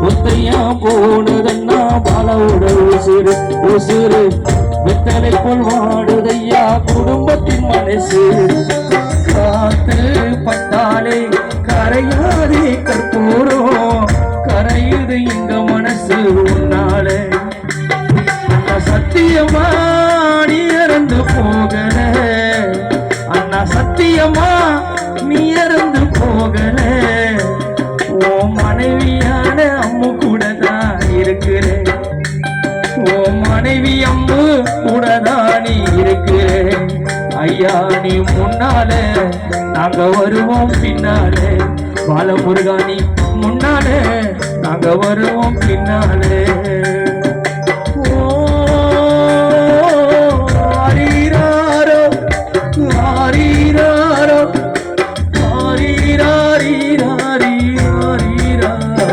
ஒத்தையா போனதன்னா பாலோட உசுறு உசுறு வெத்தலை போல் வாடுதையா குடும்பத்தின் மனசு. காத்து பட்டாலே கரையாதே கற்பூரம் கரையுது எங்க மனசு உன்னால. அண்ணா சத்தியமா நீ இறந்து போகல, அண்ணா சத்தியமா நீ இறந்து போகல. ஓ மனைவியான அம்மு கூட தான் இருக்கிற, ஓ மனைவி அம்மு கூட தான் நீ இருக்கிற. ஐயா நீ முன்னால நாங்க வருவோம் பின்னாலே, பாலமுருகா நீ முன்னாலே நாங்க வருவோம் பின்னாலே.